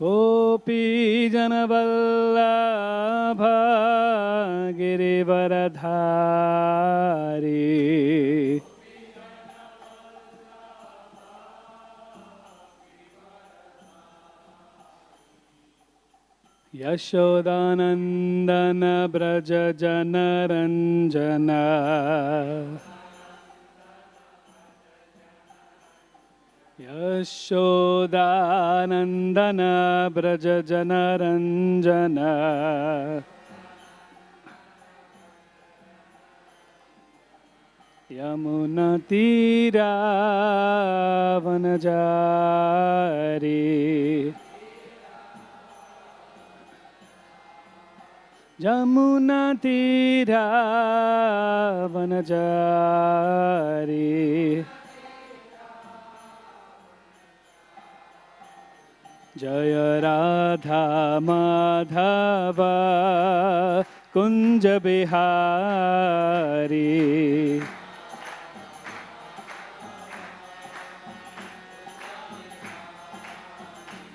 गोपीजनवल्लभ गिरिवरधारी यशोदानंदन ब्रज जनरंजन यशोदानंदन ब्रज जनरंजन यमुना तीरा वनजारी यमुना तीरा वनजारी जय राधा माधव कुंज बिहारी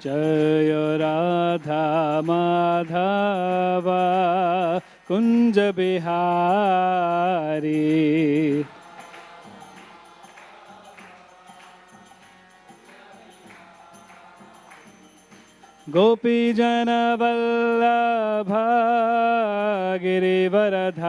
जय राधा माधव कुंज बिहारी गोपी जन वल्लभ गिरिवरधारी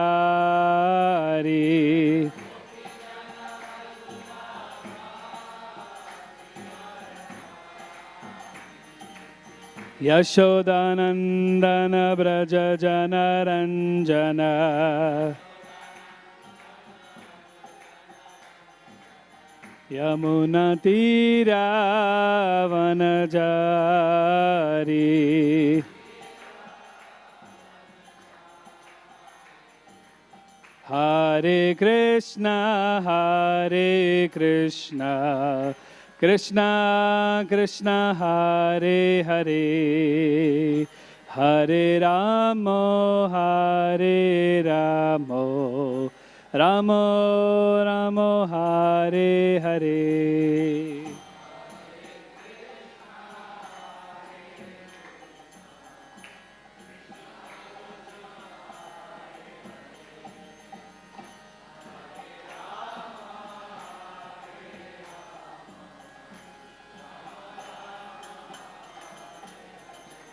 यशोदानंदन ब्रज जनरंजन यमुना तीरा वनजारी हरे कृष्णा कृष्णा कृष्णा हरे हरे हरे राम राम राम हरे हरे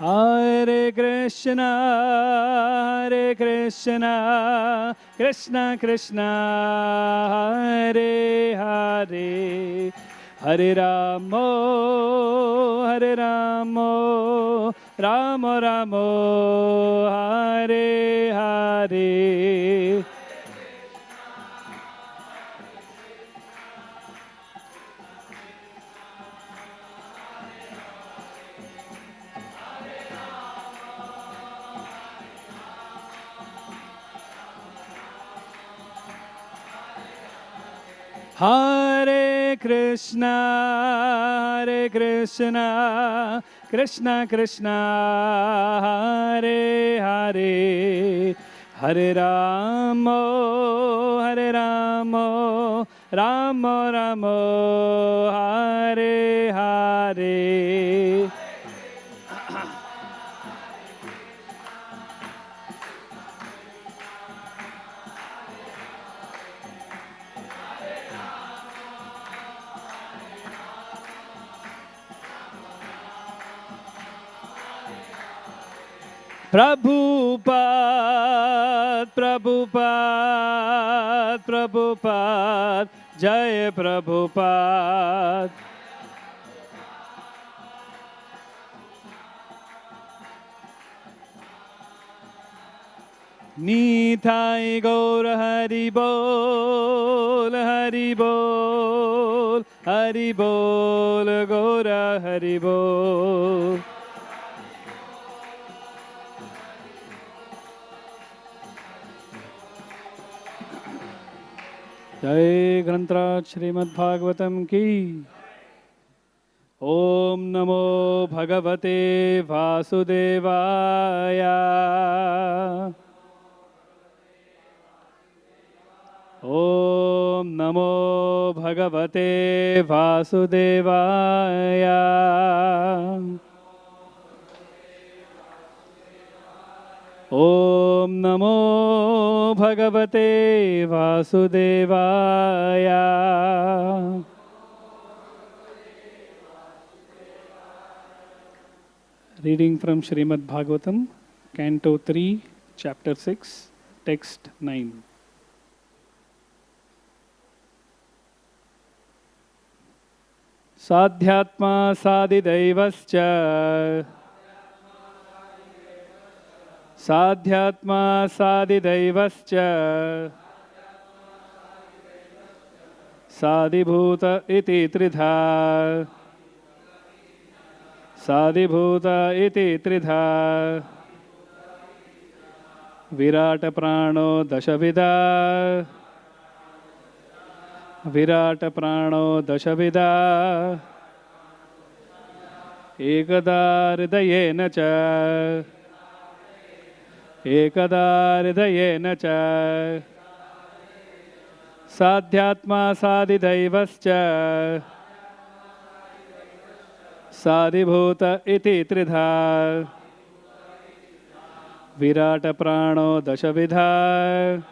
हरे कृष्णा कृष्णा कृष्णा हरे हरे हरे राम राम राम हरे हरे हरे कृष्णा कृष्णा कृष्णा हरे हरे हरे राम राम राम हरे हरे प्रभुपाद जय प्रभुपाद नीताय गौर हरि बोल गौर हरि बोल जय ग्रंथराज श्रीमद् भागवतम की। ओम नमो भगवते वासुदेवाय। ओम नमो भगवते वासुदेवाय। ॐ नमो भगवते वासुदेवाय। Reading from Srimad Bhagavatam, Canto 3, Chapter 6, Text 9. Sadhyatma Sadidaivascha Sadhyatma Sadidaivascha Sadibhuta iti tridha Sadibhuta iti tridha Virata prano dashavida Virata prano dashavida Ekada hridayena cha Ekada hridayena cha Sadhyatma Sadidaivascha Sadibhuta iti tridha Virata prano dashavidha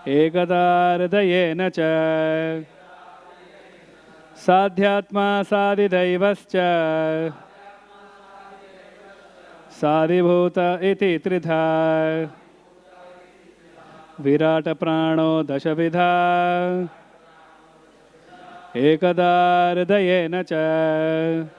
Ekada hridayena cha Sadhyatma Sadidaivascha Sadibhuta iti tridha Virata prano dashavidha Ekada hridayena cha.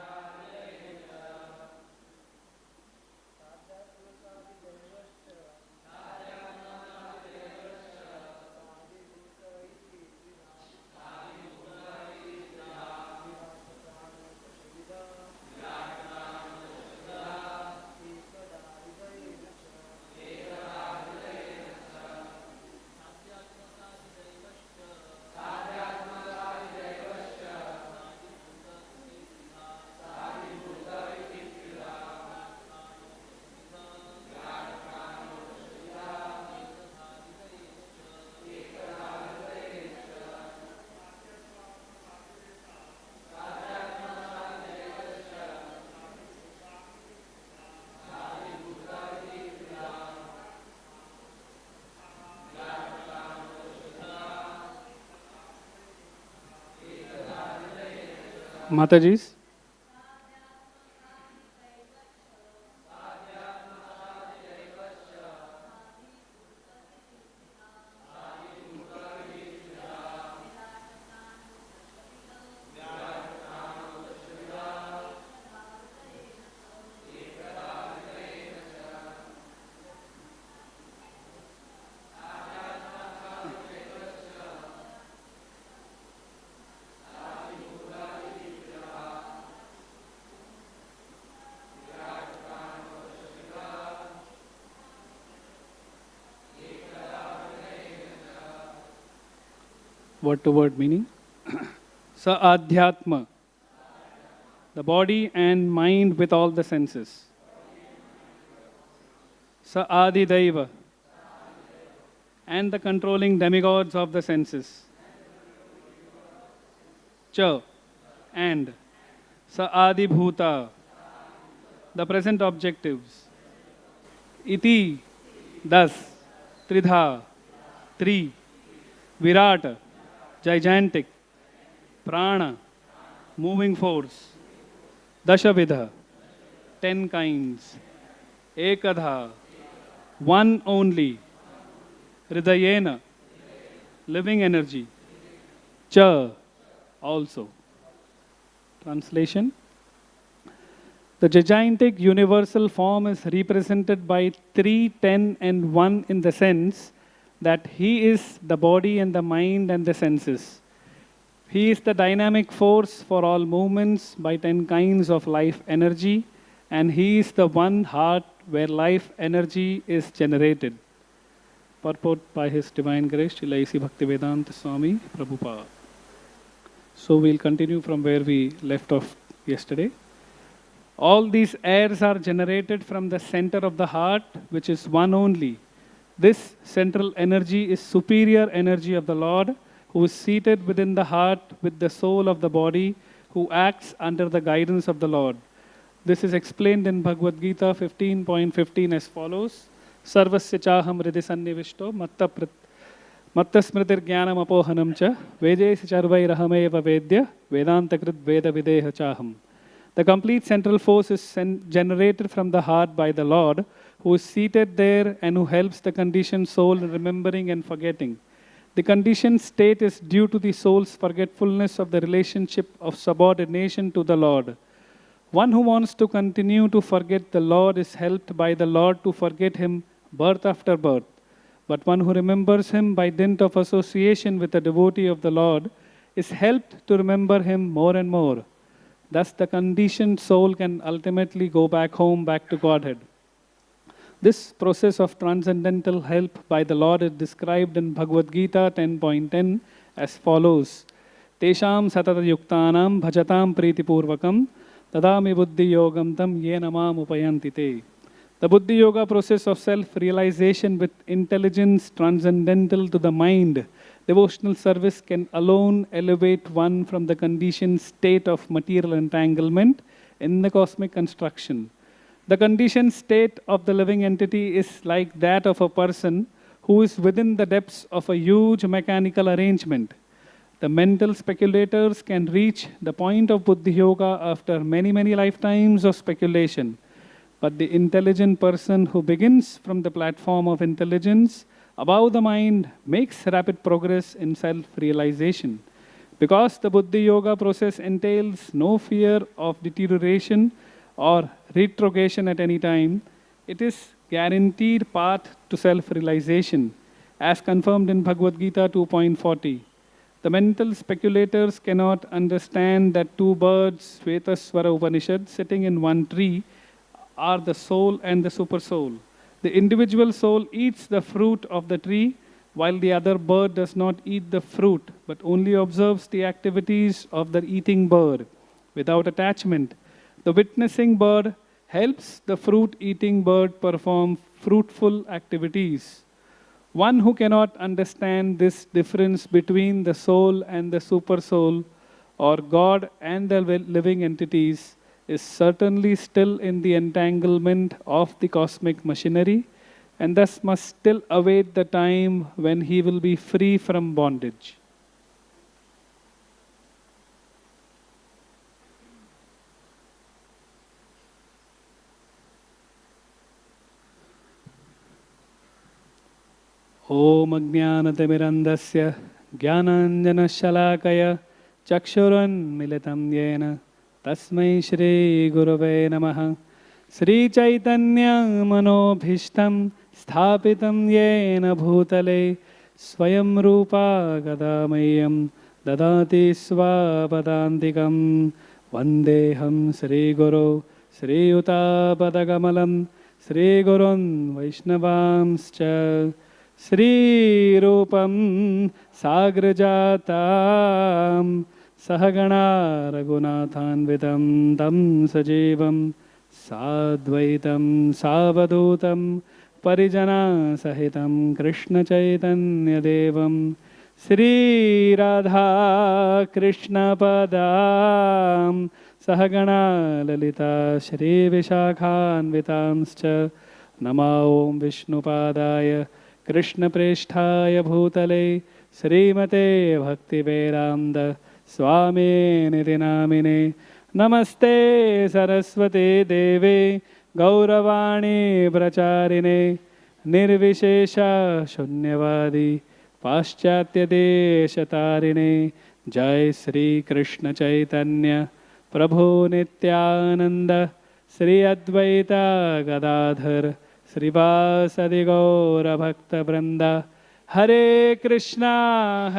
Matajis. Word to word meaning. Sa adhyatma, the body and mind with all the senses. Sa adidaiva, and the controlling demigods of the senses. Cha, and. Sa adibhuta, the present objectives. Iti, thus. Tridha, three. Virata, gigantic. Prana, moving force. Dashavidha, 10 kinds. Ekadha, one only. Hridayena, living energy. Cha, also. Translation. The gigantic universal form is represented by 3, 10 and 1 in the sense that he is the body and the mind and the senses. He is the dynamic force for all movements by 10 kinds of life energy, and he is the one heart where life energy is generated. Purport by His Divine Grace, Srila A.C. Bhaktivedanta Swami Prabhupada. So we'll continue from where we left off yesterday. All these airs are generated from the center of the heart, which is one only. This central energy is superior energy of the Lord, who is seated within the heart with the soul of the body, who acts under the guidance of the Lord. This is explained in Bhagavad Gita 15.15 as follows. Sarvasya chaham hridhi sannivishto matta smritir jnanam apohanam cha vedesi charvairahameva vedya vedanta krit veda videha chaham. The complete central force is generated from the heart by the Lord, who is seated there and who helps the conditioned soul in remembering and forgetting. The conditioned state is due to the soul's forgetfulness of the relationship of subordination to the Lord. One who wants to continue to forget the Lord is helped by the Lord to forget him birth after birth. But one who remembers him by dint of association with a devotee of the Lord is helped to remember him more and more. Thus, the conditioned soul can ultimately go back home, back to Godhead. This process of transcendental help by the Lord is described in Bhagavad Gita 10.10 as follows. Tesham satata yuktanam bhajatam pritipurvakam tadami buddhi yogam tam yena mam upayanti te. The Buddhi Yoga process of self-realization with intelligence transcendental to the mind, devotional service can alone elevate one from the conditioned state of material entanglement in the cosmic construction. The conditioned state of the living entity is like that of a person who is within the depths of a huge mechanical arrangement. The mental speculators can reach the point of Buddhi Yoga after many, many lifetimes of speculation. But the intelligent person who begins from the platform of intelligence above the mind makes rapid progress in self-realization. Because the Buddhi Yoga process entails no fear of deterioration or retrogression at any time, it is guaranteed path to self-realization, as confirmed in Bhagavad Gita 2.40. The mental speculators cannot understand that two birds, Svetaswara Upanishad, sitting in one tree, are the soul and the super soul. The individual soul eats the fruit of the tree, while the other bird does not eat the fruit, but only observes the activities of the eating bird without attachment. The witnessing bird helps the fruit-eating bird perform fruitful activities. One who cannot understand this difference between the soul and the super soul, or God and the living entities, is certainly still in the entanglement of the cosmic machinery, and thus must still await the time when he will be free from bondage. Om Ajnanatimirandasya Jnananjanashalakaya Chakshurunmilitam Yena Tasmai Shri Gurave Namaha. Sri Chaitanya Manobhishtam Sthapitam Yena Bhutale Swayam Rupa Gadamayam Dadati Svapadantikam Vandeham Sri Guru Sri Yuta Padagamalam Sri Gurun Vaishnavamscha Sri Rupam Sagrajatam Sahagana Raghunathanvitam Tam Sajivam Sadvaitam Savadutam Parijana Sahitam Krishna Chaitanya Devam Sri Radha Krishna Padam Sahagana Lalita Shri Vishakhanvitamscha Nama Om Vishnu Padaya Krishna Preshthaya Bhutale Srimate Bhakti Vedanta Swami Niti Namine Namaste Saraswate Deve Gauravani Pracharine Nirvishesha Shunyavadi Paschatya Deshatarine Jai Sri Krishna Chaitanya Prabhu Nityananda Sri Advaita Gadadhar Srivasadi Gaura Bhakta Vranda Hare Krishna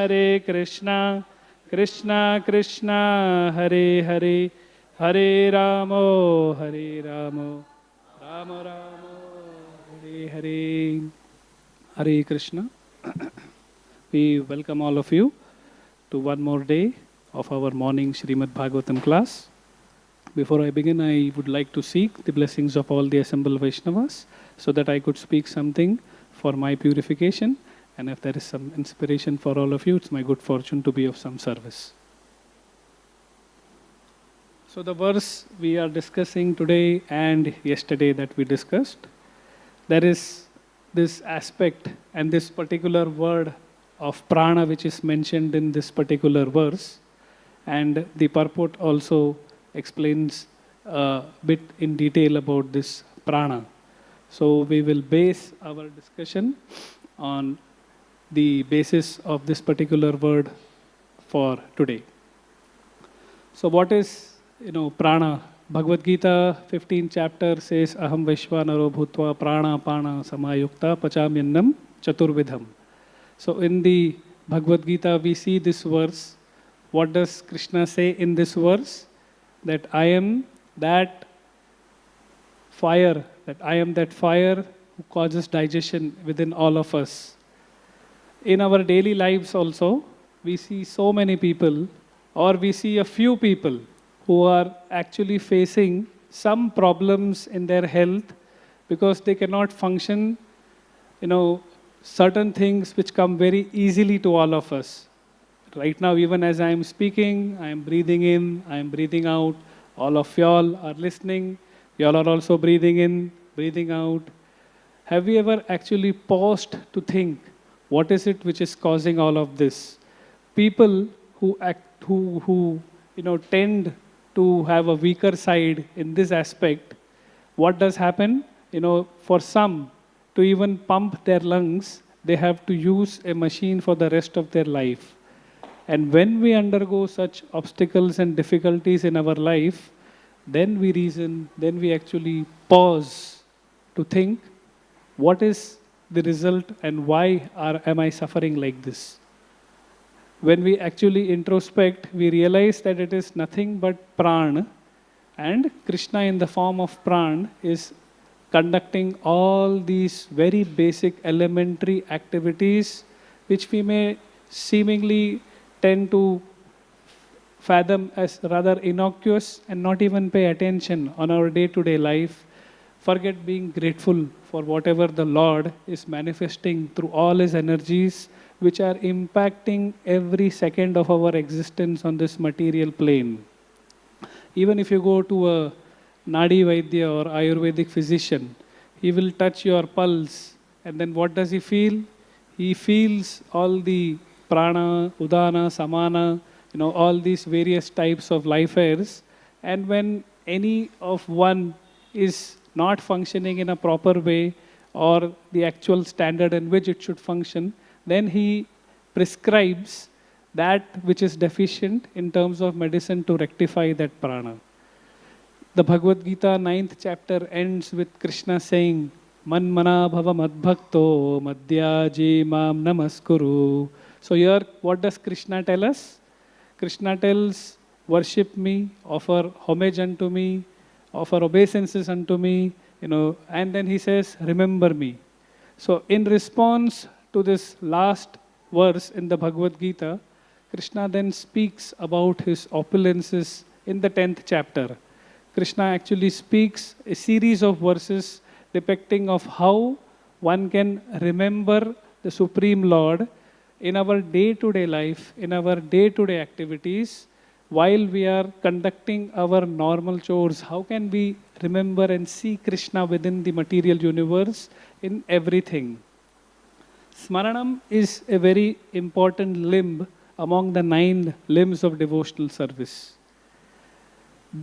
Krishna Krishna Hare Hare Hare Ramo Ramo Hare Hare. Hare Krishna. We welcome all of you to one more day of our morning Srimad Bhagavatam class. Before I begin, I would like to seek the blessings of all the assembled Vaishnavas so that I could speak something for my purification, and if there is some inspiration for all of you, it's my good fortune to be of some service. So the verse we are discussing today and yesterday that we discussed, there is this aspect and this particular word of prana which is mentioned in this particular verse, and the purport also explains a bit in detail about this prana. So we will base our discussion on the basis of this particular word for today. So what is, prana? Bhagavad Gita 15th chapter says, Aham Vaishvanaro Bhutva Prana Pana Samayukta Pachamyannam Chaturvidham. So in the Bhagavad Gita we see this verse. What does Krishna say in this verse? That I am that fire, who causes digestion within all of us. In our daily lives also, we see so many people, or we see a few people who are actually facing some problems in their health because they cannot function, certain things which come very easily to all of us. Right now, even as I am speaking, I am breathing in, I am breathing out. All of y'all are listening. Y'all are also breathing in, breathing out. Have you ever actually paused to think, what is it which is causing all of this? People who tend to have a weaker side in this aspect, what does happen? For some, to even pump their lungs, they have to use a machine for the rest of their life. And when we undergo such obstacles and difficulties in our life, then we reason, then we actually pause to think, what is the result and why am I suffering like this? When we actually introspect, we realize that it is nothing but pran, and Krishna in the form of pran is conducting all these very basic elementary activities which we may seemingly tend to fathom as rather innocuous and not even pay attention on our day-to-day life. Forget being grateful for whatever the Lord is manifesting through all His energies which are impacting every second of our existence on this material plane. Even if you go to a Nadi Vaidya or Ayurvedic physician, he will touch your pulse, and then what does he feel? He feels all the prana, udana, samana, all these various types of life airs, and when any of one is not functioning in a proper way or the actual standard in which it should function, then he prescribes that which is deficient in terms of medicine to rectify that prana. The Bhagavad Gita 9th chapter ends with Krishna saying, Man mana bhava madbhakto madhyaji mam namaskuru. So here, what does Krishna tell us? Krishna tells, worship me, offer homage unto me, offer obeisances unto me, and then he says, remember me. So in response to this last verse in the Bhagavad Gita, Krishna then speaks about his opulences in the 10th chapter. Krishna actually speaks a series of verses depicting of how one can remember the Supreme Lord in our day-to-day life, in our day-to-day activities, while we are conducting our normal chores. How can we remember and see Krishna within the material universe in everything? Smaranam is a very important limb among the 9 limbs of devotional service.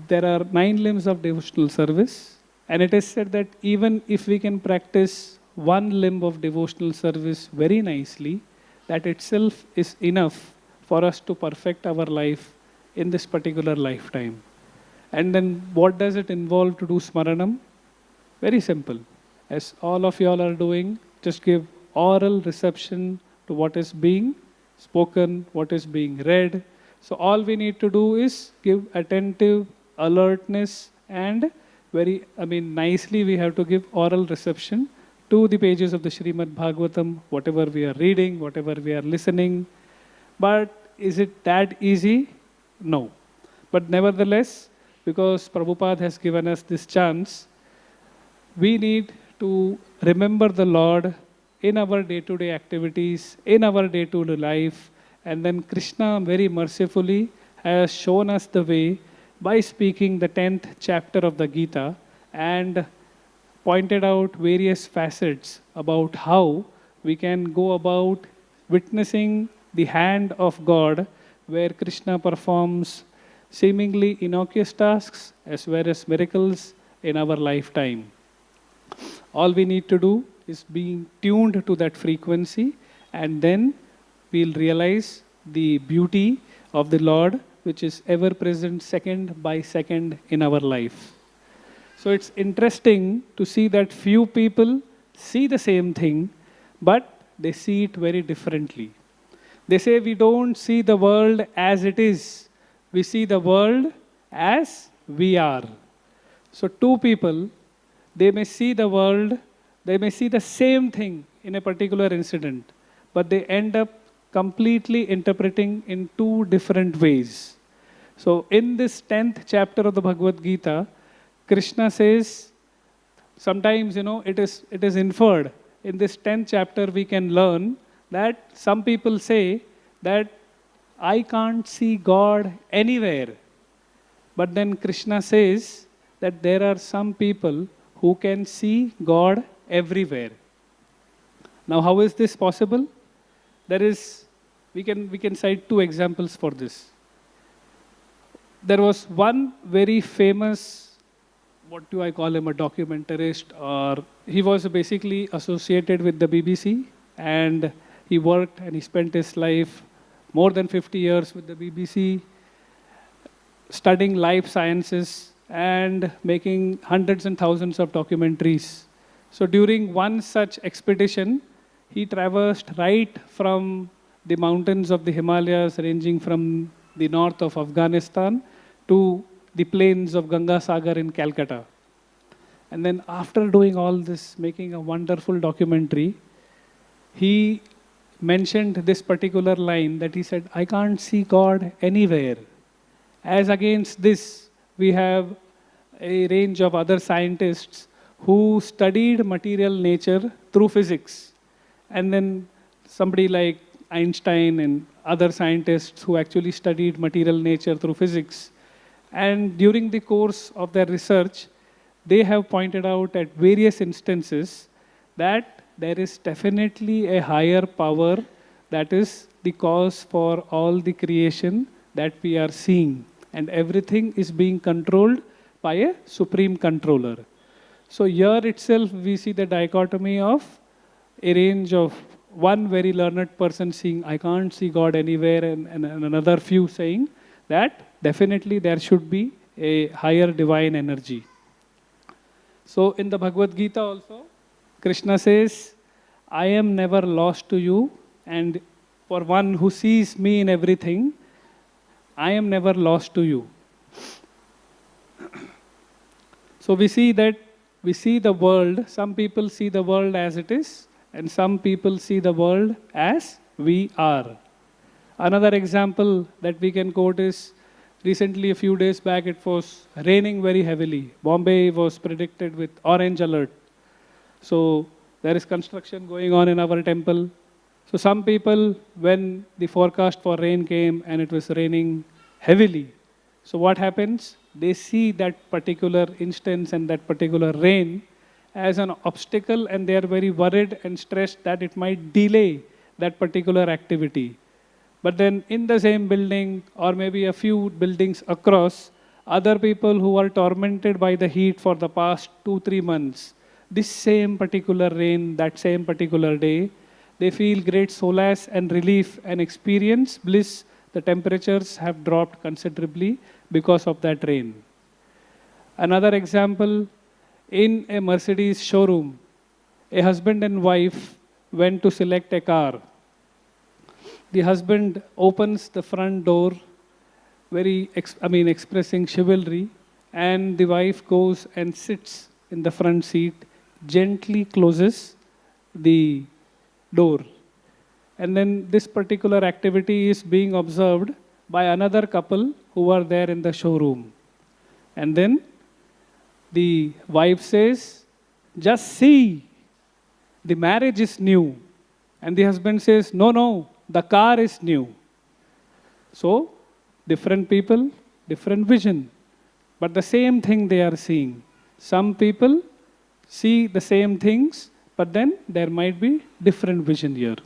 There are 9 limbs of devotional service, and it is said that even if we can practice one limb of devotional service very nicely, that itself is enough for us to perfect our life in this particular lifetime. And then what does it involve to do Smaranam? Very simple. As all of you all are doing, just give oral reception to what is being spoken, what is being read. So all we need to do is give attentive alertness and nicely we have to give oral reception to the pages of the Srimad Bhagavatam, whatever we are reading, whatever we are listening. But is it that easy? No. But nevertheless, because Prabhupada has given us this chance, we need to remember the Lord in our day-to-day activities, in our day-to-day life, and then Krishna very mercifully has shown us the way by speaking the 10th chapter of the Gita and pointed out various facets about how we can go about witnessing the hand of God, where Krishna performs seemingly innocuous tasks as well as miracles in our lifetime. All we need to do is being tuned to that frequency, and then we'll realize the beauty of the Lord, which is ever present second by second in our life. So it's interesting to see that few people see the same thing, but they see it very differently. They say we don't see the world as it is, we see the world as we are. So two people, they may see the world, they may see the same thing in a particular incident, but they end up completely interpreting in two different ways. So in this 10th chapter of the Bhagavad Gita, Krishna says, sometimes, it is inferred. In this 10th chapter, we can learn that some people say that I can't see God anywhere. But then Krishna says that there are some people who can see God everywhere. Now, how is this possible? We can cite two examples for this. There was one very famous, what do I call him, a documentarist, or he was basically associated with the BBC, and he worked and he spent his life more than 50 years with the BBC, studying life sciences and making hundreds and thousands of documentaries. So during one such expedition, he traversed right from the mountains of the Himalayas, ranging from the north of Afghanistan to the plains of Ganga Sagar in Calcutta. And then after doing all this, making a wonderful documentary, he mentioned this particular line that he said, I can't see God anywhere. As against this, we have a range of other scientists who studied material nature through physics. And then somebody like Einstein and other scientists who actually studied material nature through physics. And during the course of their research, they have pointed out at various instances that there is definitely a higher power that is the cause for all the creation that we are seeing. And everything is being controlled by a supreme controller. So here itself we see the dichotomy of a range of one very learned person saying, I can't see God anywhere, and another few saying that definitely there should be a higher divine energy. So in the Bhagavad Gita also, Krishna says, I am never lost to you, and for one who sees me in everything, I am never lost to you. So we see that we see the world, some people see the world as it is, and some people see the world as we are. Another example that we can quote is, recently a few days back it was raining very heavily. Bombay was predicted with orange alert. So there is construction going on in our temple. So some people, when the forecast for rain came and it was raining heavily, so what happens? They see that particular instance and that particular rain as an obstacle, and they are very worried and stressed that it might delay that particular activity. But then in the same building, or maybe a few buildings across, other people who are tormented by the heat for the past 2-3 months, this same particular rain, that same particular day, they feel great solace and relief and experience bliss. The temperatures have dropped considerably because of that rain. Another example, in a Mercedes showroom, a husband and wife went to select a car. The husband opens the front door, expressing chivalry, and the wife goes and sits in the front seat, gently closes the door. And then this particular activity is being observed by another couple who are there in the showroom. And then the wife says, just see, the marriage is new. And the husband says, no, the car is new. So, different people, different vision. but the same thing they are seeing. Some people see the same things, but then there might be different vision here.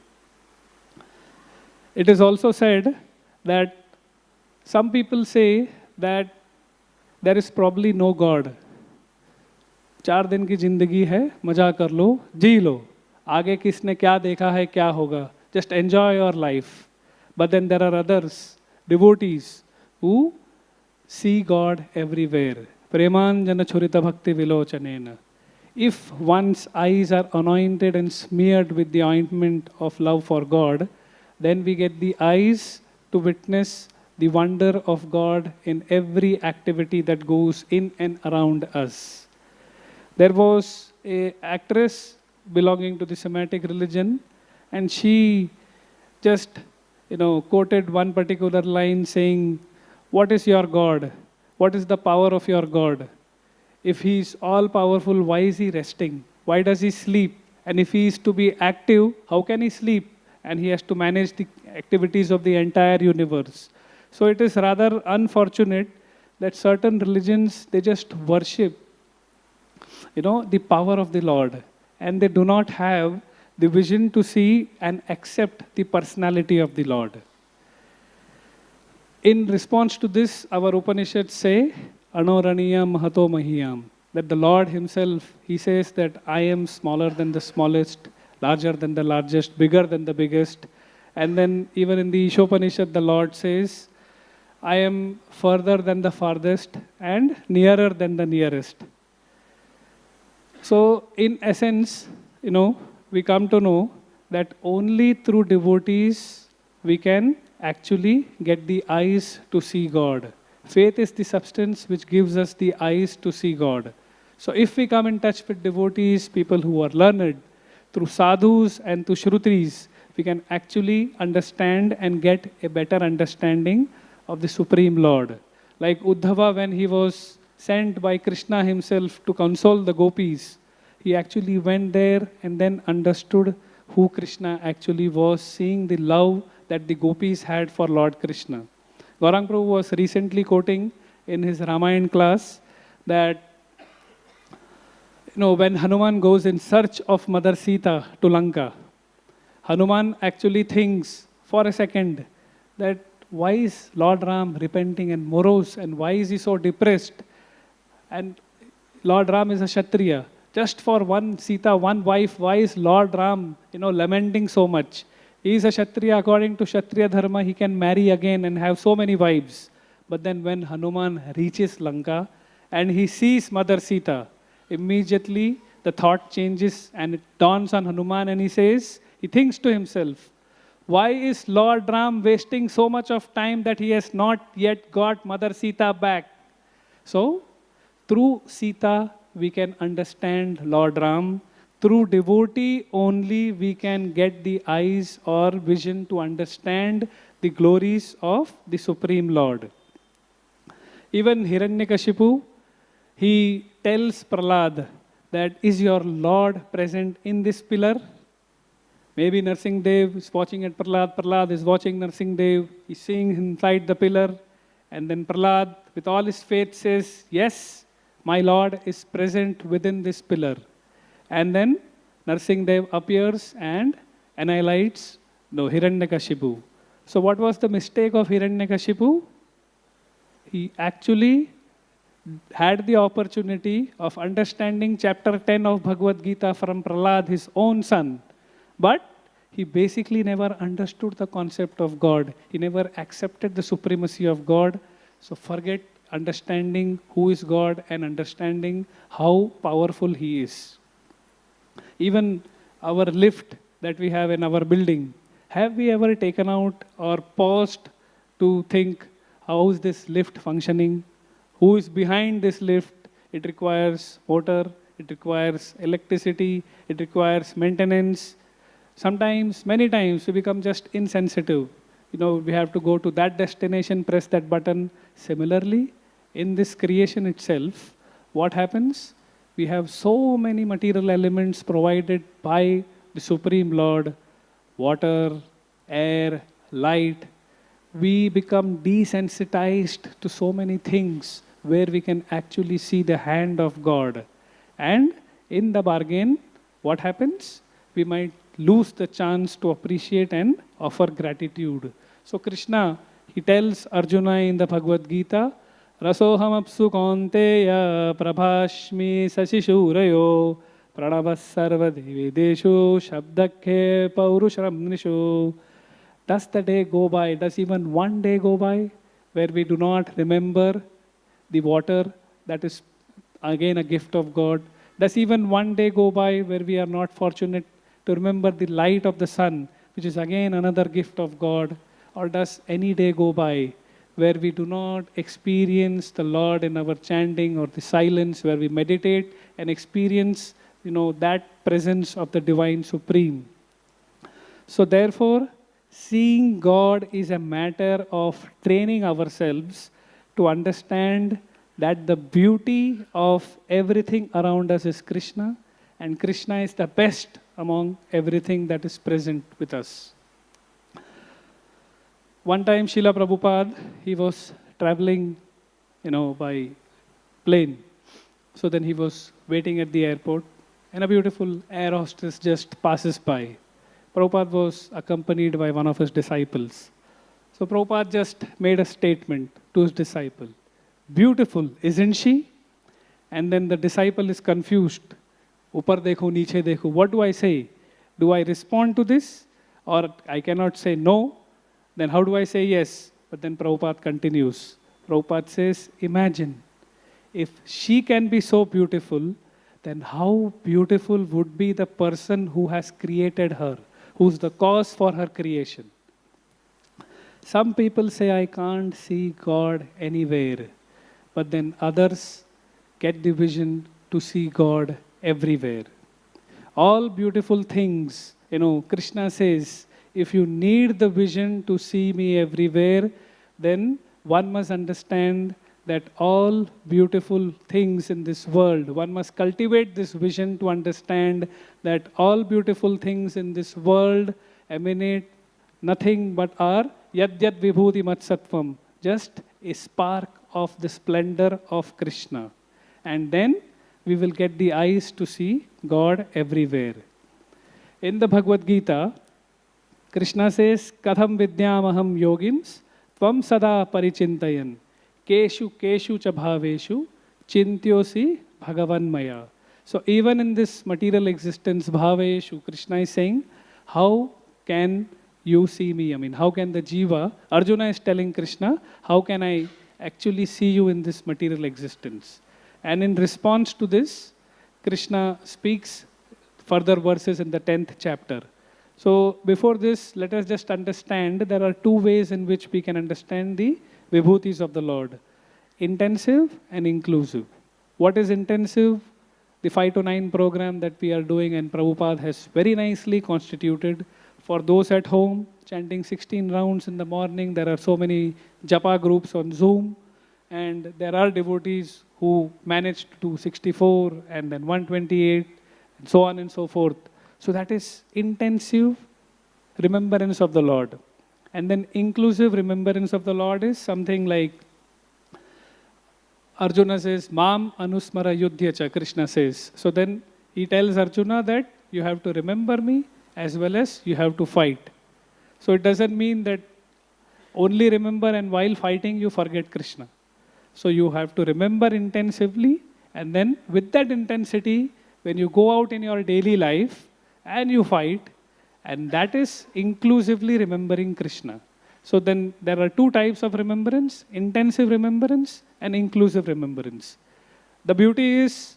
It is also said that some people say that there is probably no God. 4 दिन की जिंदगी है, मजा कर लो, जी लो. आगे किसने क्या देखा है, क्या होगा. Just enjoy your life. But then there are others, devotees, who see God everywhere. Premanjana churita bhakti vilochanena. If one's eyes are anointed and smeared with the ointment of love for God, then we get the eyes to witness the wonder of God in every activity that goes in and around us. There was an actress belonging to the Semitic religion, and she just, quoted one particular line saying, "What is your God? What is the power of your God? If he is all powerful, why is he resting? Why does he sleep? And if he is to be active, how can he sleep? And he has to manage the activities of the entire universe." So it is rather unfortunate that certain religions, they just worship, the power of the Lord, and they do not have the vision to see and accept the personality of the Lord. In response to this, our Upanishads say, Anoraniyam Mahato Mahiyam, that the Lord himself, he says that I am smaller than the smallest, larger than the largest, bigger than the biggest. And then even in the Ishopanishad, the Lord says, I am further than the farthest and nearer than the nearest. So in essence, we come to know that only through devotees we can actually get the eyes to see God. Faith is the substance which gives us the eyes to see God. So if we come in touch with devotees, people who are learned, through sadhus and through shrutis, we can actually understand and get a better understanding of the Supreme Lord. Like Uddhava, when he was sent by Krishna himself to console the gopis, he actually went there and then understood who Krishna actually was, seeing the love that the gopis had for Lord Krishna. Gaurang Prabhu was recently quoting in his Ramayana class that, when Hanuman goes in search of Mother Sita to Lanka, Hanuman actually thinks for a second that why is Lord Ram repenting and morose, and why is he so depressed? And Lord Ram is a Kshatriya. Just for one Sita, one wife, why is Lord Ram, lamenting so much? He is a Kshatriya. According to Kshatriya Dharma, he can marry again and have so many wives. But then when Hanuman reaches Lanka and he sees Mother Sita, immediately the thought changes and it dawns on Hanuman, and he thinks to himself, why is Lord Ram wasting so much of time that he has not yet got Mother Sita back? So, through Sita, we can understand Lord Ram. Through devotee only we can get the eyes or vision to understand the glories of the Supreme Lord. Even Hiranyakashipu, he tells Prahlad that, is your Lord present in this pillar? Maybe Narsingadev is watching at Prahlad, Prahlad is watching Narsingadev, he's seeing inside the pillar, and then Prahlad, with all his faith, says, yes, my Lord is present within this pillar. And then Narsingadev appears and annihilates Hiranyakashipu. So what was the mistake of Hiranyakashipu? He actually had the opportunity of understanding chapter 10 of Bhagavad Gita from Prahlad, his own son. But he basically never understood the concept of God. He never accepted the supremacy of God. So forget understanding who is God and understanding how powerful he is. Even our lift that we have in our building, have we ever taken out or paused to think, how is this lift functioning? Who is behind this lift? It requires motor, it requires electricity, it requires maintenance. Sometimes, many times, we become just insensitive. We have to go to that destination, press that button. Similarly, in this creation itself, what happens? We have so many material elements provided by the Supreme Lord, water, air, light. We become desensitized to so many things. where we can actually see the hand of God. And in the bargain, what happens? We might lose the chance to appreciate and offer gratitude. So Krishna, he tells Arjuna in the Bhagavad Gita, Rasoham apsu kaunteya prabhashmi sasishurayo pranavas sarva devedeshu shabdakhe paurushramnishu. Does the day go by? Does even one day go by where we do not remember the water that is again a gift of God? Does even one day go by where we are not fortunate to remember the light of the sun, which is again another gift of God? Or does any day go by where we do not experience the Lord in our chanting or the silence, where we meditate and experience, that presence of the Divine Supreme? So therefore, seeing God is a matter of training ourselves to understand that the beauty of everything around us is Krishna, and Krishna is the best among everything that is present with us. One time, Srila Prabhupada, he was traveling, by plane. So then he was waiting at the airport, and a beautiful air hostess just passes by. Prabhupada was accompanied by one of his disciples. So Prabhupada just made a statement to his disciple, "Beautiful, isn't she?" And then the disciple is confused. Upar dekho, niche dekho. What do I say? Do I respond to this? Or I cannot say no? Then how do I say yes? But then Prabhupada continues. Prabhupada says, imagine, if she can be so beautiful, then how beautiful would be the person who has created her, who's the cause for her creation. Some people say, I can't see God anywhere. But then others get the vision to see God everywhere. All beautiful things, Krishna says, if you need the vision to see me everywhere, then one must understand that all beautiful things in this world, one must cultivate this vision to understand that all beautiful things in this world emanate nothing but are yad yad vibhuti matsattvam, just a spark of the splendor of Krishna. And then we will get the eyes to see God everywhere. In the Bhagavad Gita, Krishna says, Katham vidyamaham yogims tvam sada parichintayan keshu keshu cha bhaveshu chintyosi bhagavanmaya. So even in this material existence, bhaveshu, Krishna is saying, how can you see me? How can the jiva, Arjuna is telling Krishna, how can I actually see you in this material existence? And in response to this, Krishna speaks further verses in the 10th chapter. So before this, let us just understand there are two ways in which we can understand the vibhutis of the Lord. Intensive and inclusive. What is intensive? The 5 to 9 program that we are doing, and Prabhupada has very nicely constituted. For those at home, chanting 16 rounds in the morning, there are so many japa groups on Zoom, and there are devotees who managed to do 64 and then 128 and so on and so forth. So that is intensive remembrance of the Lord. And then inclusive remembrance of the Lord is something like Arjuna says, Mam anusmara yudhyacha, Krishna says. So then he tells Arjuna that you have to remember me as well as you have to fight. So it doesn't mean that only remember and while fighting you forget Krishna. So you have to remember intensively, and then with that intensity, when you go out in your daily life and you fight, and that is inclusively remembering Krishna. So then there are two types of remembrance, intensive remembrance and inclusive remembrance. The beauty is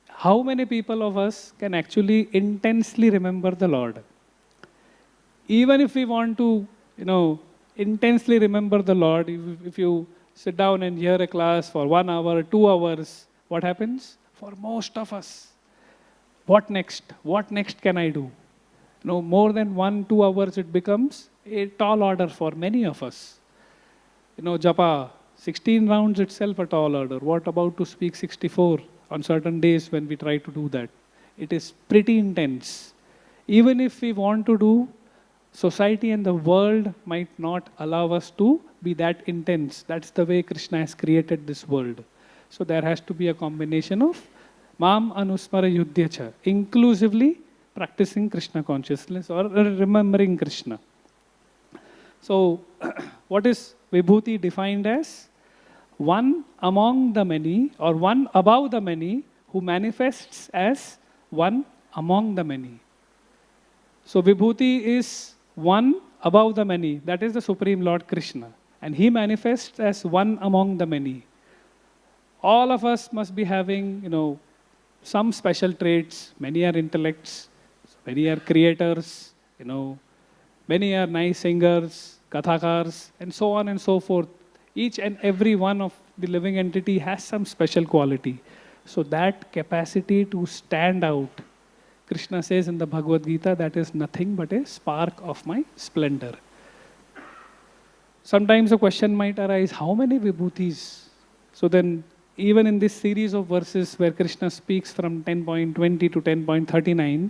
how many people of us can actually intensely remember the Lord. Even if we want to, intensely remember the Lord, if you sit down and hear a class for 1 hour, 2 hours, what happens? For most of us, what next? What next can I do? More than 1-2 hours, it becomes a tall order for many of us. Japa, 16 rounds itself a tall order. What about to speak 64 on certain days when we try to do that? It is pretty intense. Even if we want to do, society and the world might not allow us to be that intense. That's the way Krishna has created this world. So there has to be a combination of Mam Anusmara Yudhyacha, inclusively practicing Krishna consciousness or remembering Krishna. So, what is Vibhuti defined as? One among the many or one above the many who manifests as one among the many. So, Vibhuti is one above the many. That is the Supreme Lord Krishna. And He manifests as one among the many. All of us must be having, some special traits. Many are intellects, many are creators, many are nice singers, kathakars, and so on and so forth. Each and every one of the living entity has some special quality. So that capacity to stand out, Krishna says in the Bhagavad Gita, that is nothing but a spark of my splendor. Sometimes a question might arise, how many vibhutis? So then, even in this series of verses where Krishna speaks from 10.20 to 10.39,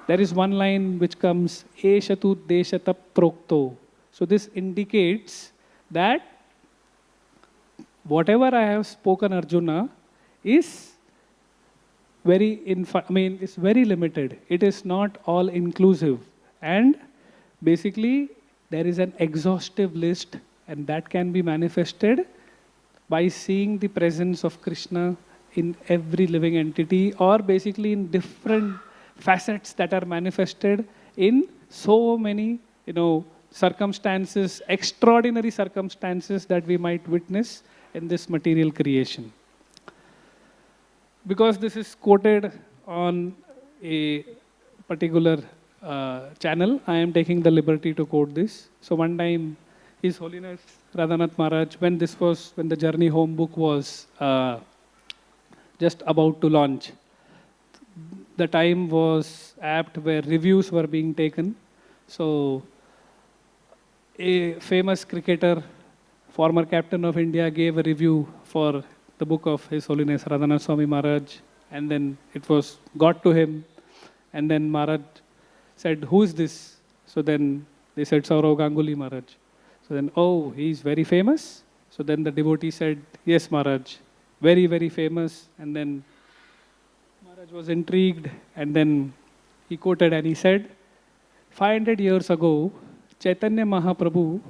there is one line which comes, Eshatu Deshata Prokto. So this indicates that whatever I have spoken, Arjuna, is it's very limited. It is not all inclusive. And basically, there is an exhaustive list, and that can be manifested by seeing the presence of Krishna in every living entity, or basically in different facets that are manifested in so many, circumstances, extraordinary circumstances that we might witness in this material creation. Because this is quoted on a particular channel, I am taking the liberty to quote this. So one time, His Holiness Radhanath Maharaj, when the Journey Home book was just about to launch, the time was apt where reviews were being taken. So a famous cricketer, former captain of India, gave a review for the book of His Holiness Radhanath Swami Maharaj, and then it was got to him, and then Maharaj said, "Who is this?" So then they said, "Saurav Ganguly Maharaj." So then, "Oh, he is very famous?" So then the devotee said, "Yes, Maharaj, very, very famous." And then Maharaj was intrigued, and then he quoted and he said, 500 years ago, Chaitanya Mahaprabhu,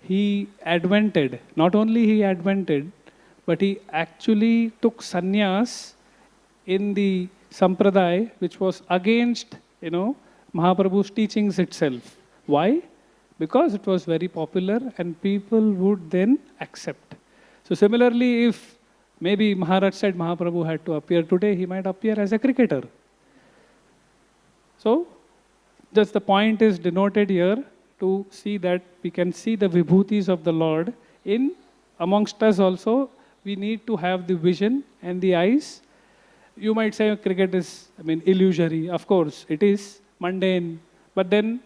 he advented, not only he advented, but he actually took sannyas in the sampradaya, which was against, Mahaprabhu's teachings itself. Why? Because it was very popular and people would then accept. So similarly, if maybe Maharaj said Mahaprabhu had to appear today, he might appear as a cricketer. So, just the point is denoted here to see that we can see the vibhutis of the Lord in amongst us also. We need to have the vision and the eyes. You might say cricket is, illusory. Of course, it is mundane. But then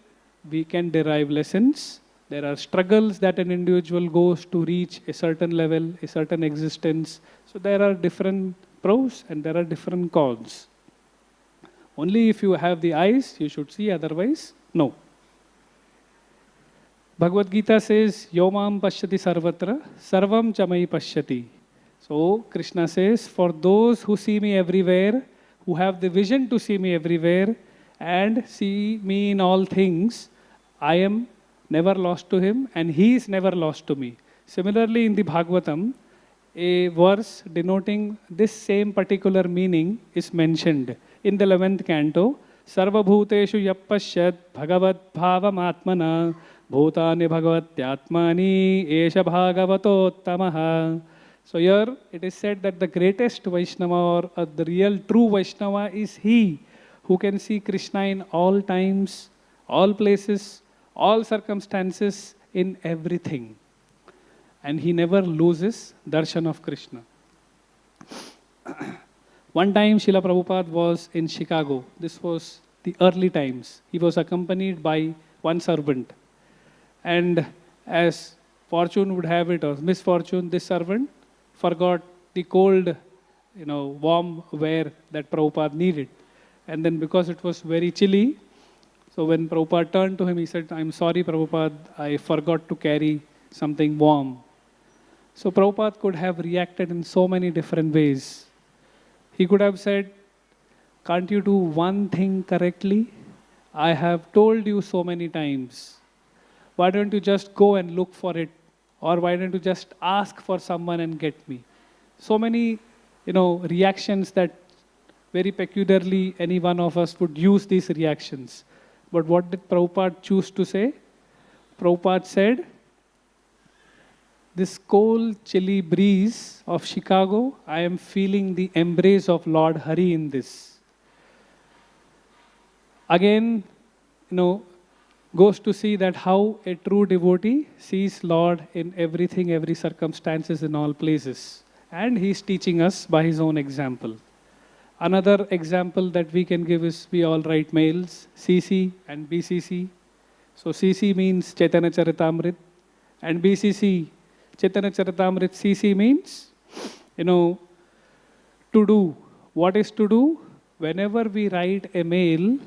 we can derive lessons. There are struggles that an individual goes to reach a certain level, a certain existence. So there are different pros and there are different cons. Only if you have the eyes, you should see, otherwise, no. Bhagavad Gita says, Yomam pashyati sarvatra, sarvam chamai pashyati. So Krishna says, for those who see me everywhere, who have the vision to see me everywhere, and see me in all things, I am never lost to him, and he is never lost to me. Similarly, in the Bhagavatam, a verse denoting this same particular meaning is mentioned in the 11th canto. Sarva bhuteshu yappashyat bhagavat bhavam atmana bhutani bhagavatyatmani esha bhagavatottamaha. So here it is said that the greatest Vaishnava or the real true Vaishnava is he who can see Krishna in all times, all places, all circumstances, in everything. And he never loses darshan of Krishna. One time Srila Prabhupada was in Chicago. This was the early times. He was accompanied by one servant. And as fortune would have it, or misfortune, this servant forgot the cold, warm wear that Prabhupada needed. And then because it was very chilly, so when Prabhupada turned to him, he said, "I'm sorry, Prabhupada, I forgot to carry something warm." So Prabhupada could have reacted in so many different ways. He could have said, can't you do one thing correctly? I have told you so many times. Why don't you just go and look for it? Or why don't you just ask for someone and get me? So many, reactions that very peculiarly any one of us would use these reactions. But what did Prabhupada choose to say? Prabhupada said, this cold, chilly breeze of Chicago, I am feeling the embrace of Lord Hari in this. Again, goes to see that how a true devotee sees Lord in everything, every circumstances, in all places. And he is teaching us by his own example. Another example that we can give is we all write mails, CC and BCC. So CC means Chaitanya Charitamrit, and BCC, Chaitanya Charitamrit, CC means, to do. What is to do? Whenever we write a mail,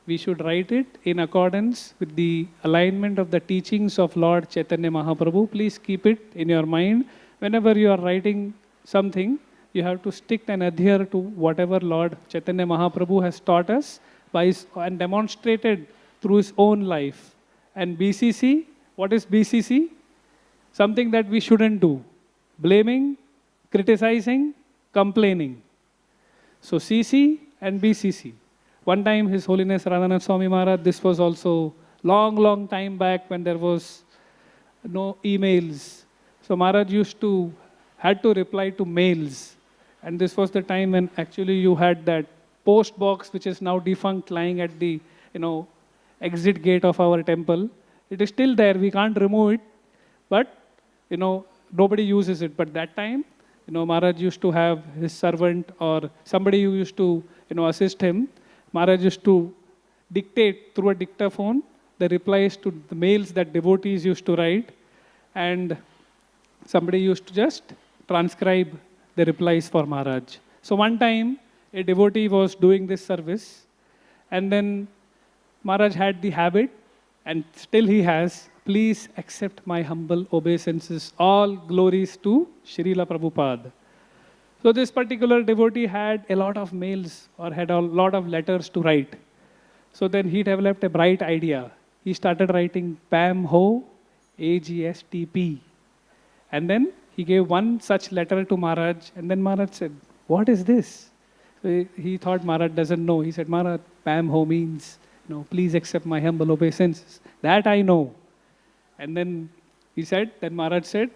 we should write it in accordance with the alignment of the teachings of Lord Chaitanya Mahaprabhu. Please keep it in your mind. Whenever you are writing something, you have to stick and adhere to whatever Lord Chaitanya Mahaprabhu has taught us and demonstrated through his own life. And BCC, what is BCC? Something that we shouldn't do. Blaming, criticizing, complaining. So CC and BCC. One time His Holiness Radha Swami Maharaj, this was also long time back when there was no emails. So Maharaj had to reply to mails. And this was the time when actually you had that post box, which is now defunct, lying at the exit gate of our temple. It is still there, we can't remove it, but nobody uses it. But that time, Maharaj used to have his servant or somebody who used to assist him. Maharaj used to dictate through a dictaphone the replies to the mails that devotees used to write, and somebody used to just transcribe the replies for Maharaj. So one time, a devotee was doing this service, and then Maharaj had the habit, and still he has, please accept my humble obeisances, all glories to Srila Prabhupada. So this particular devotee had a lot of mails or had a lot of letters to write. So then he developed a bright idea. He started writing Pam Ho, AGSTP. And then he gave one such letter to Maharaj, and then Maharaj said, what is this? So he thought Maharaj doesn't know. He said, Maharaj, Pam Ho means, please accept my humble obeisances. That I know. And then then Maharaj said,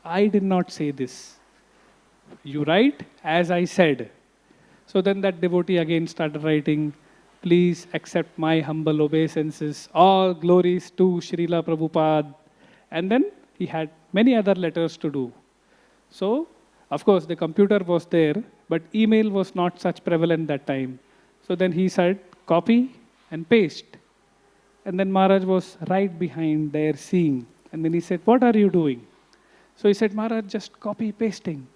I did not say this. You write as I said. So then that devotee again started writing, please accept my humble obeisances, all glories to Srila Prabhupada. And then he had many other letters to do. So, of course, the computer was there, but email was not such prevalent that time. So then he said, copy and paste. And then Maharaj was right behind there seeing. And then he said, what are you doing? So he said, Maharaj, just copy pasting.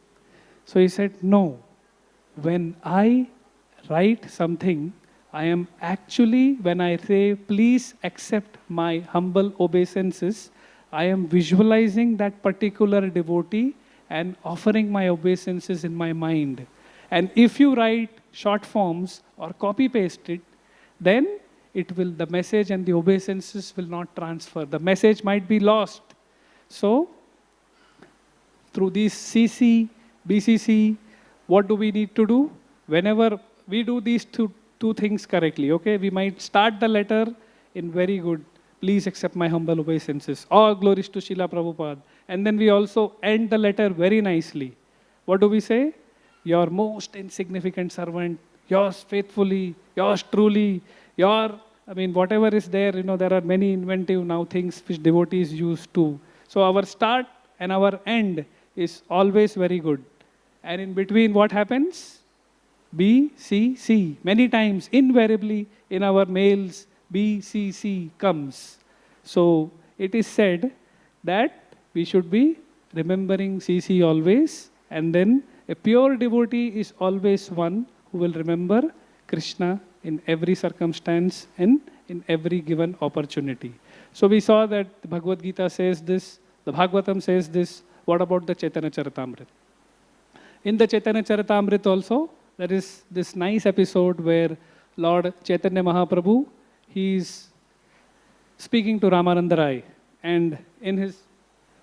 So he said, no. When I write something, I am actually, when I say, please accept my humble obeisances, I am visualizing that particular devotee and offering my obeisances in my mind. And if you write short forms or copy paste it, then the message and the obeisances will not transfer. The message might be lost. So, through these CC, BCC, what do we need to do? Whenever we do these two things correctly, okay, we might start the letter in very good, please accept my humble obeisances, all glories to Srila Prabhupada. And then we also end the letter very nicely. What do we say? Your most insignificant servant, yours faithfully, yours truly, whatever is there, there are many inventive now things which devotees use too. So our start and our end is always very good. And in between what happens? B, C, C. Many times, invariably in our mails, B, C, C comes. So it is said that we should be remembering CC always, and then a pure devotee is always one who will remember Krishna in every circumstance and in every given opportunity. So we saw that the Bhagavad Gita says this, the Bhagavatam says this, what about the Chaitanya Charitamrita? In the Chaitanya Charitamrita also, there is this nice episode where Lord Chaitanya Mahaprabhu, he is speaking to Ramananda Rai, and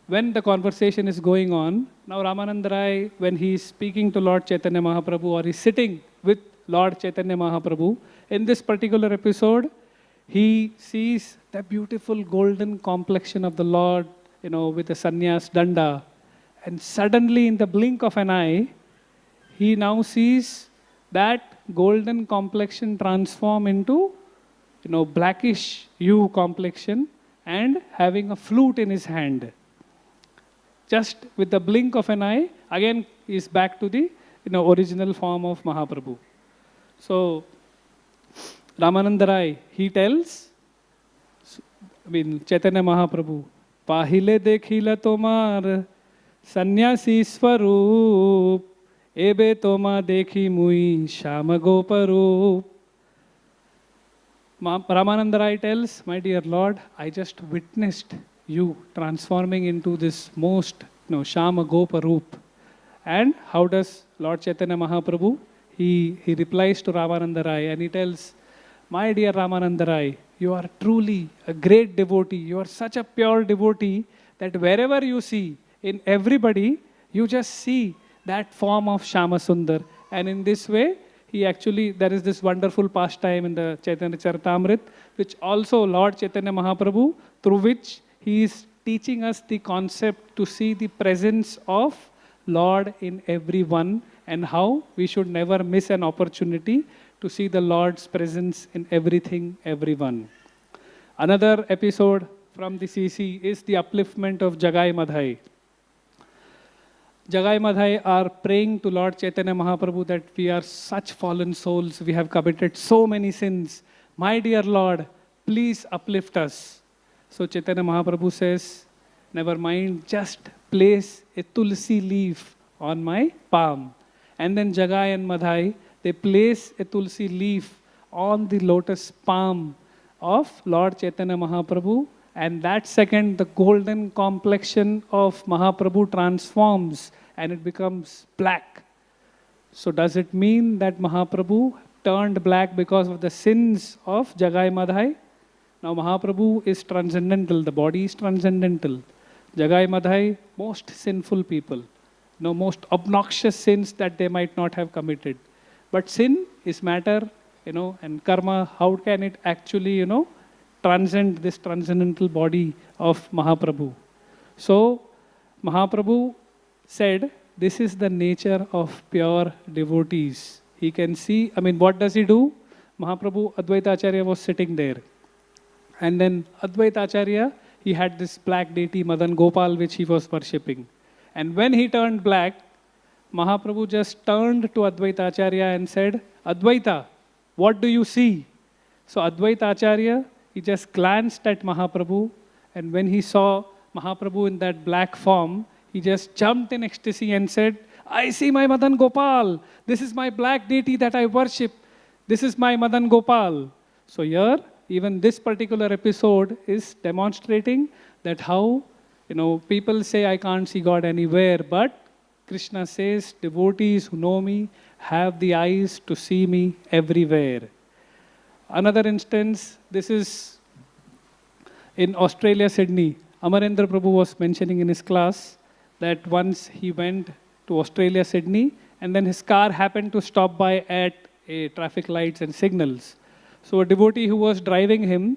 when the conversation is going on, now Ramananda Rai, when he is speaking to Lord Chaitanya Mahaprabhu or is sitting with Lord Chaitanya Mahaprabhu, in this particular episode, he sees the beautiful golden complexion of the Lord, with the sannyas danda, and suddenly in the blink of an eye, he now sees that golden complexion transform into blackish hue complexion and having a flute in his hand. Just with the blink of an eye, again he is back to the original form of Mahaprabhu. So Ramananda Rai, he tells, Chaitanya Mahaprabhu, Pahile dekhila tomar sannyasi swaroop, ebe toma dekhi mui shama goparoop. Ramananda Rai tells, my dear Lord, I just witnessed you transforming into this most Shama Gopa Roop. And how does Lord Chaitanya Mahaprabhu? He replies to Ramananda Rai and he tells, my dear Ramananda Rai, you are truly a great devotee. You are such a pure devotee that wherever you see, in everybody, you just see that form of Shama Sundar. And in this way, there is this wonderful pastime in the Chaitanya Charitamrita, which also Lord Chaitanya Mahaprabhu, through which he is teaching us the concept to see the presence of Lord in everyone and how we should never miss an opportunity to see the Lord's presence in everything, everyone. Another episode from the CC is the upliftment of Jagai Madhai. Jagai Madhai are praying to Lord Chaitanya Mahaprabhu that we are such fallen souls, we have committed so many sins. My dear Lord, please uplift us. So Chaitanya Mahaprabhu says, never mind, just place a tulsi leaf on my palm. And then Jagai and Madhai, they place a tulsi leaf on the lotus palm of Lord Chaitanya Mahaprabhu. And that second, the golden complexion of Mahaprabhu transforms and it becomes black. So does it mean that Mahaprabhu turned black because of the sins of Jagai Madhai? Now Mahaprabhu is transcendental, the body is transcendental. Jagai Madhai, most sinful people. Most obnoxious sins that they might not have committed. But sin is matter, and karma, how can it actually, transcend this transcendental body of Mahaprabhu? So Mahaprabhu said, this is the nature of pure devotees. He can see, what does he do? Mahaprabhu, Advaita Acharya was sitting there. And then Advaita Acharya, he had this black deity, Madan Gopal, which he was worshipping. And when he turned black, Mahaprabhu just turned to Advaita Acharya and said, Advaita, what do you see? So Advaita Acharya, he just glanced at Mahaprabhu, and when he saw Mahaprabhu in that black form, he just jumped in ecstasy and said, I see my Madan Gopal. This is my black deity that I worship. This is my Madan Gopal. So here, even this particular episode is demonstrating that how, people say I can't see God anywhere, but Krishna says, devotees who know me have the eyes to see me everywhere. Another instance, this is in Australia, Sydney. Amarendra Prabhu was mentioning in his class that once he went to Australia, Sydney, and then his car happened to stop by at a traffic lights and signals. So a devotee who was driving him,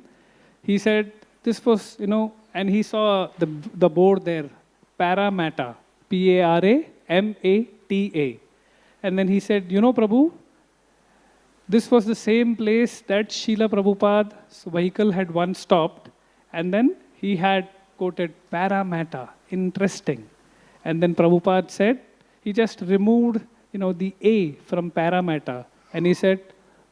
he said, this was, and he saw the board there, Paramata, Paramata. And then he said, Prabhu, this was the same place that Srila Prabhupada's vehicle had once stopped. And then he had quoted Paramata, interesting. And then Prabhupada said, he just removed, the A from Paramata. And he said,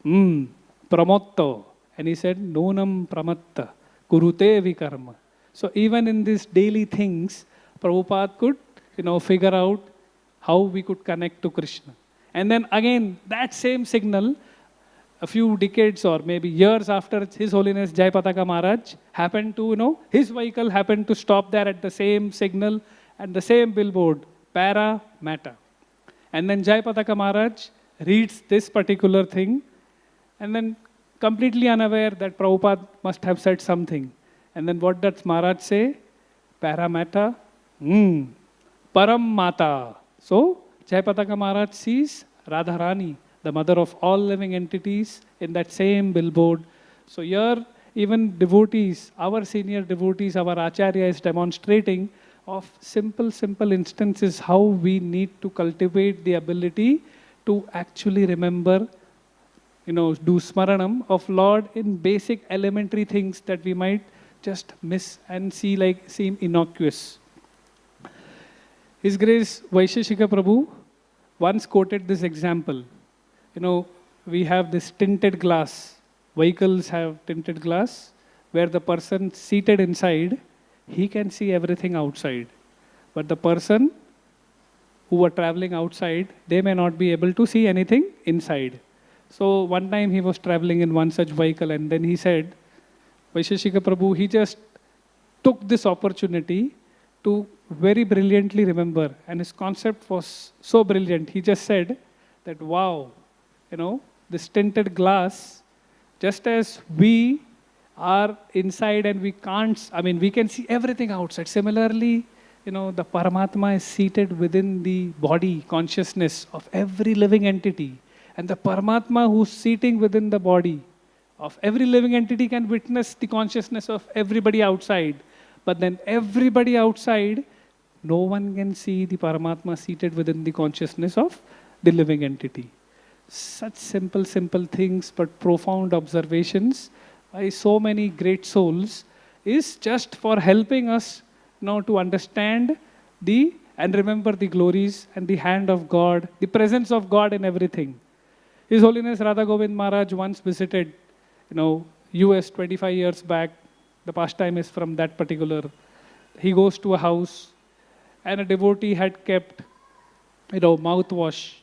Pramotto. And he said, Nonam Pramatta, Kurute Vikarma. So even in these daily things, Prabhupada could, figure out how we could connect to Krishna. And then again, that same signal, a few decades or maybe years after His Holiness Jayapataka Maharaj happened to, his vehicle happened to stop there at the same signal. and the same billboard, para, matter. And then Jai Pataka Maharaj reads this particular thing, and then completely unaware that Prabhupada must have said something. And then what does Maharaj say? Para, matter, Param Mata. So, Jai Pataka Maharaj sees Radharani, the mother of all living entities, in that same billboard. So here, even devotees, our senior devotees, our Acharya is demonstrating of simple instances how we need to cultivate the ability to actually remember, do smaranam of Lord in basic elementary things that we might just miss and seem innocuous. His Grace Vaisheshika Prabhu once quoted this example. We have this tinted glass. Vehicles have tinted glass where the person seated inside, he can see everything outside. But the person who are traveling outside, they may not be able to see anything inside. So one time he was traveling in one such vehicle, and then he said, Vaisheshika Prabhu, he just took this opportunity to very brilliantly remember. And his concept was so brilliant. He just said that, wow, this tinted glass, just as we are inside and we can't, we can see everything outside. Similarly, the Paramatma is seated within the body, consciousness of every living entity. And the Paramatma who's seating within the body of every living entity can witness the consciousness of everybody outside. But then everybody outside, no one can see the Paramatma seated within the consciousness of the living entity. Such simple things, but profound observations by so many great souls is just for helping us to understand and remember the glories and the hand of God, the presence of God in everything. His Holiness Radha Govind Maharaj once visited, US 25 years back. The pastime is from that particular. He goes to a house, and a devotee had kept, mouthwash,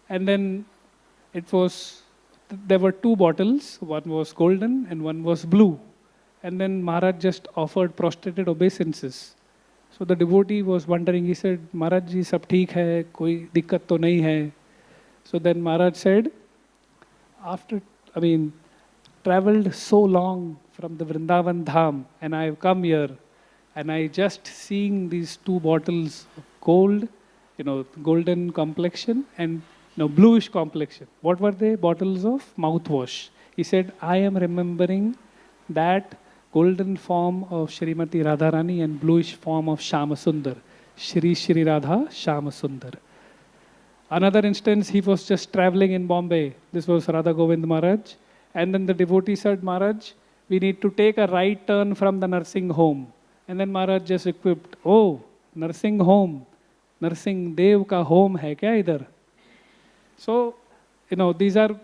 and then there were two bottles, one was golden and one was blue. And then Maharaj just offered prostrated obeisances. So the devotee was wondering, he said, Maharaj ji, sab theek hai, koi dikkat to nahi hai. So then Maharaj said, traveled so long from the Vrindavan Dham, and I have come here, and I just seeing these two bottles of gold, golden complexion and bluish complexion. What were they? Bottles of mouthwash. He said, I am remembering that golden form of Srimati Radharani and bluish form of Shyamasundar. Shri Shri Radha Shyamasundar. Another instance, he was just traveling in Bombay. This was Radha Govind Maharaj. And then the devotee said, Maharaj, we need to take a right turn from the nursing home. And then Maharaj just equipped, oh, nursing home. Nursing Dev ka home hai kya idhar? So, these are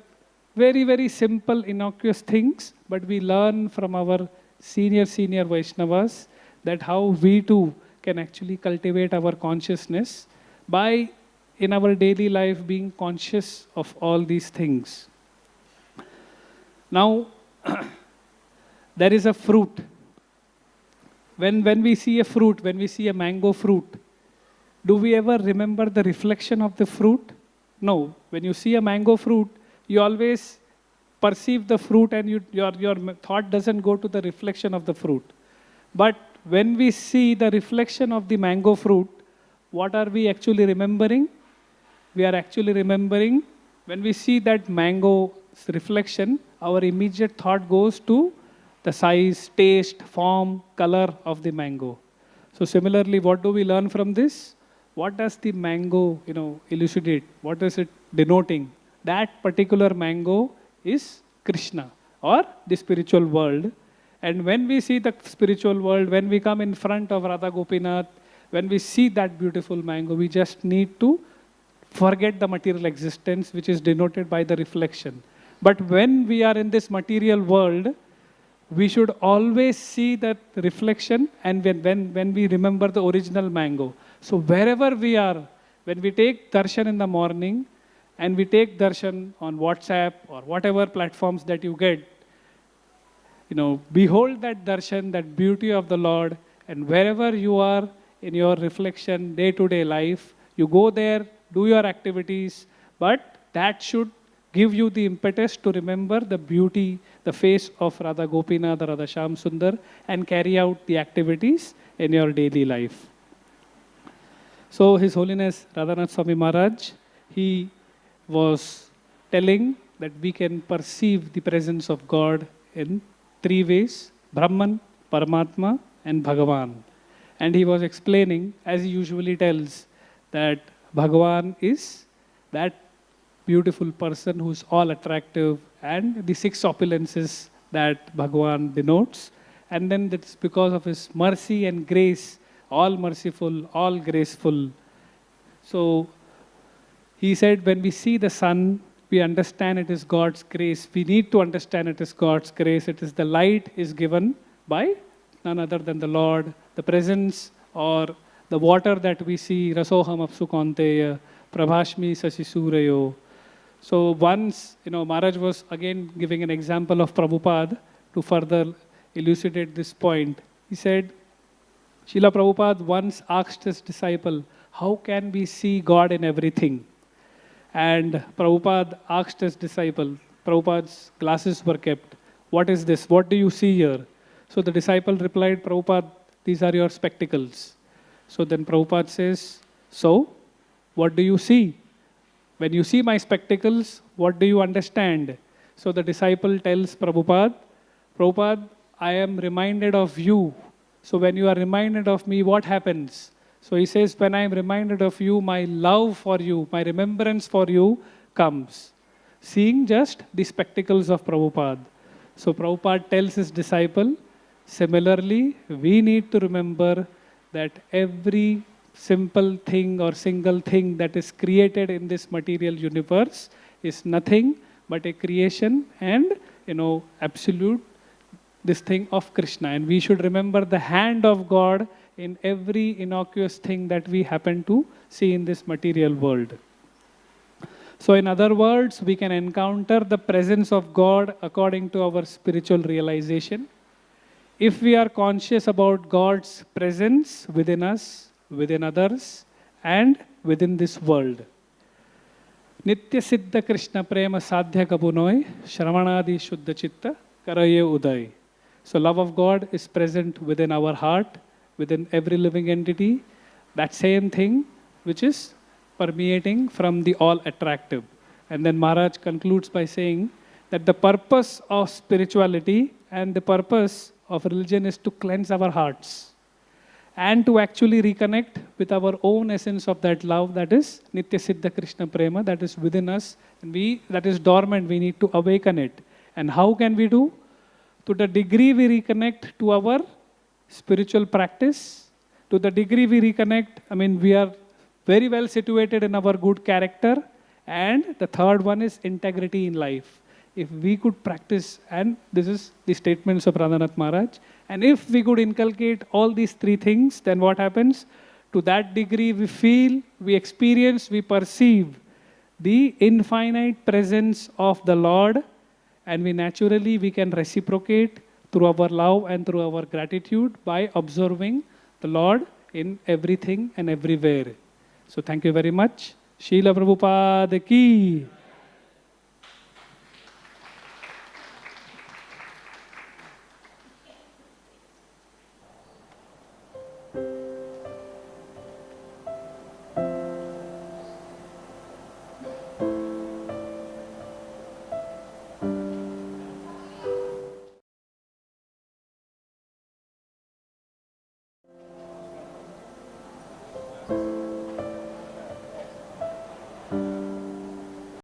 very simple, innocuous things, but we learn from our senior Vaishnavas that how we too can actually cultivate our consciousness by, in our daily life, being conscious of all these things. Now, there is a fruit. When we see a fruit, when we see a mango fruit, do we ever remember the reflection of the fruit? No. When you see a mango fruit, you always perceive the fruit and your thought doesn't go to the reflection of the fruit. But when we see the reflection of the mango fruit, what are we actually remembering? We are actually remembering, when we see that mango's reflection, our immediate thought goes to the size, taste, form, color of the mango. So similarly, what do we learn from this? What does the mango, elucidate? What is it denoting? That particular mango is Krishna, or the spiritual world. And when we see the spiritual world, when we come in front of Radha Gopinath, when we see that beautiful mango, we just need to forget the material existence, which is denoted by the reflection. But when we are in this material world, we should always see that reflection, and when we remember the original mango. So wherever we are, when we take darshan in the morning, and we take darshan on WhatsApp or whatever platforms that you get, behold that darshan, that beauty of the Lord, and wherever you are in your reflection, day-to-day life. You go there, do your activities, but that should give you the impetus to remember the beauty, the face of Radha Gopinath or Radha Shyam Sundar and carry out the activities in your daily life. So His Holiness Radhanath Swami Maharaj, he was telling that we can perceive the presence of God in three ways: Brahman, Paramatma and Bhagavan. And he was explaining, as he usually tells, that Bhagavan is that beautiful person who's all attractive and the six opulences that Bhagavan denotes. And then that's because of his mercy and grace, all merciful, all graceful. So he said, when we see the sun, we understand it is God's grace. We need to understand it is God's grace. It is the light is given by none other than the Lord. The presence or the water that we see, Rasoham Apsu Kaunteya, Prabhashmi Sasisurayo. So once, Maharaj was again giving an example of Prabhupada to further elucidate this point. He said, Srila Prabhupada once asked his disciple, how can we see God in everything? And Prabhupada asked his disciple, Prabhupada's glasses were kept. What is this? What do you see here? So the disciple replied, Prabhupada, these are your spectacles. So then Prabhupada says, so what do you see? When you see my spectacles, what do you understand? So the disciple tells Prabhupada, Prabhupada, I am reminded of you. So when you are reminded of me, what happens? So he says, when I am reminded of you, my love for you, my remembrance for you comes. Seeing just the spectacles of Prabhupada. So Prabhupada tells his disciple, similarly, we need to remember that every simple thing or single thing that is created in this material universe is nothing but a creation and, absolute this thing of Krishna. And we should remember the hand of God in every innocuous thing that we happen to see in this material world. So in other words, we can encounter the presence of God according to our spiritual realization. If we are conscious about God's presence within us, within others, and within this world. Nitya Siddha Krishna Prema Sadhya Kabunoi Shravanadi Shuddha Chitta Karaye Uday. So love of God is present within our heart, within every living entity. That same thing which is permeating from the all attractive. And then Maharaj concludes by saying that the purpose of spirituality and the purpose of religion is to cleanse our hearts and to actually reconnect with our own essence of that love that is Nitya Siddha Krishna Prema, that is within us, and that is dormant, we need to awaken it. And how can we do? To the degree we reconnect to our spiritual practice, to the degree we reconnect, we are very well situated in our good character, and the third one is integrity in life. If we could practice, and this is the statements of Radhanath Maharaj, and if we could inculcate all these three things, then what happens? To that degree we feel, we experience, we perceive the infinite presence of the Lord, and we can reciprocate through our love and through our gratitude by observing the Lord in everything and everywhere. So thank you very much. Srila Prabhupada ki.